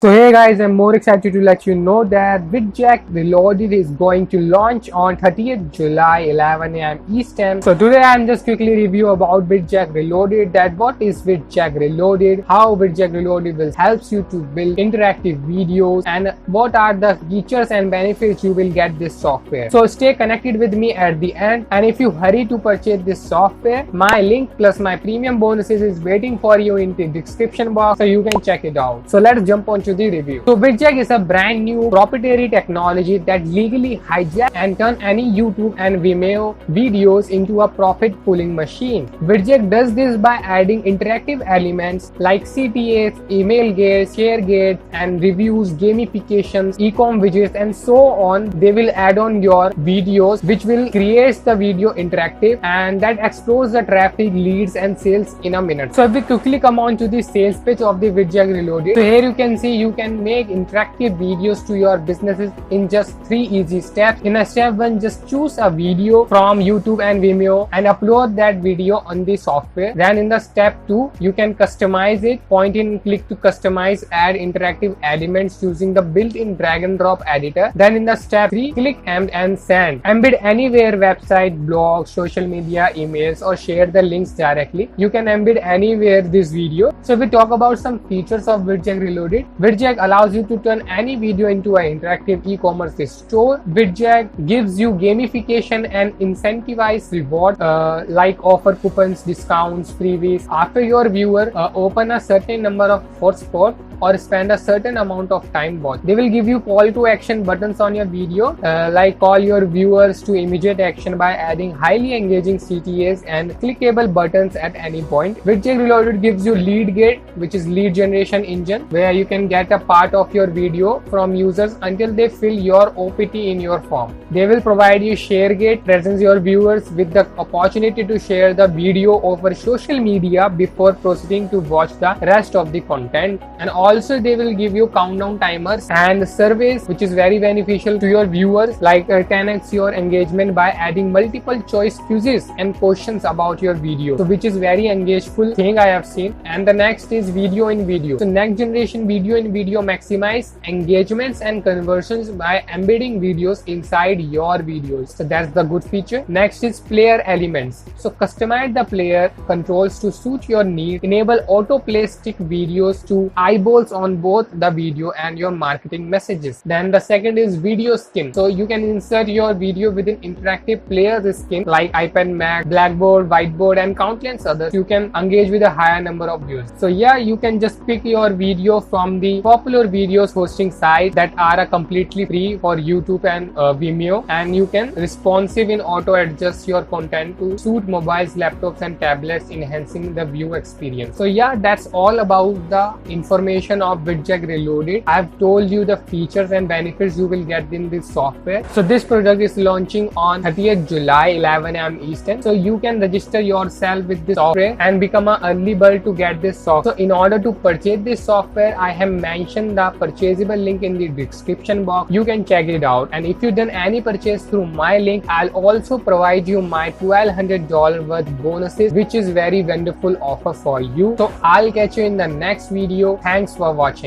So hey guys, I'm more excited to let you know that Vidjack Reloaded is going to launch on 30th July 11 am Eastern. So today I'm just quickly review about Vidjack Reloaded, that what is Vidjack Reloaded, how Vidjack Reloaded will helps you to build interactive videos, and what are the features and benefits you will get this software. So stay connected with me at the end, and if you hurry to purchase this software, my link plus my premium bonuses is waiting for you in the description box, so you can check it out. So let's jump on to the review. So Vidjack is a brand new proprietary technology that legally hijacks and turn any YouTube and Vimeo videos into a profit pulling machine. Vidjack does this by adding interactive elements like CTAs, email gates, share gates, and reviews, gamifications, e-com widgets, and so on. They will add on your videos, which will create the video interactive, and that explores the traffic, leads, and sales in a minute. So if we quickly come on to the sales page of the Vidjack Reloaded, so here you can see you can make interactive videos to your businesses in just 3 easy steps. In a step 1, just choose a video from YouTube and Vimeo and upload that video on the software. Then in the step 2, you can customize it. Point and click to customize, add interactive elements using the built-in drag and drop editor. Then in the step 3, click and send. Embed anywhere, website, blog, social media, emails, or share the links directly. You can embed anywhere this video. So if we talk about some features of Vidjack Reloaded, Vidjack allows you to turn any video into an interactive e-commerce store. Vidjack gives you gamification and incentivized reward like offer coupons, discounts, freebies. After your viewer open a certain number of hotspot or spend a certain amount of time watch, they will give you call to action buttons on your video, like call your viewers to immediate action by adding highly engaging CTAs and clickable buttons at any point. Vidjack Reloaded gives you lead gate, which is lead generation engine, where you can get a part of your video from users until they fill your OPT in your form. They will provide you share gate, presents your viewers with the opportunity to share the video over social media before proceeding to watch the rest of the content. And also they will give you countdown timers and surveys, which is very beneficial to your viewers, like 10x your engagement by adding multiple choice quizzes and questions about your video, so which is very engageful thing I have seen. And the next is video in video. So next generation video in video maximize engagements and conversions by embedding videos inside your videos. So that's the good feature. Next is player elements. So customize the player controls to suit your need. Enable autoplay stick videos to eyeballs on both the video and your marketing messages. Then the second is video skin. So you can insert your video within interactive players skin like iPad, Mac, Blackboard, Whiteboard, and countless others. You can engage with a higher number of views. So yeah, you can just pick your video from the popular videos hosting sites that are completely free for YouTube and Vimeo, and you can responsive in auto adjust your content to suit mobiles, laptops, and tablets, enhancing the view experience. So yeah, that's all about the information of Vidjack Reloaded. I've told you the features and benefits you will get in this software. So this product is launching on 30th July 11 am Eastern. So you can register yourself with this software and become an early bird to get this software. So in order to purchase this software, I have mentioned the purchasable link in the description box. You can check it out, and if you done any purchase through my link, I'll also provide you my $1,200 worth bonuses, which is very wonderful offer for you. So I'll catch you in the next video. Thanks for watching.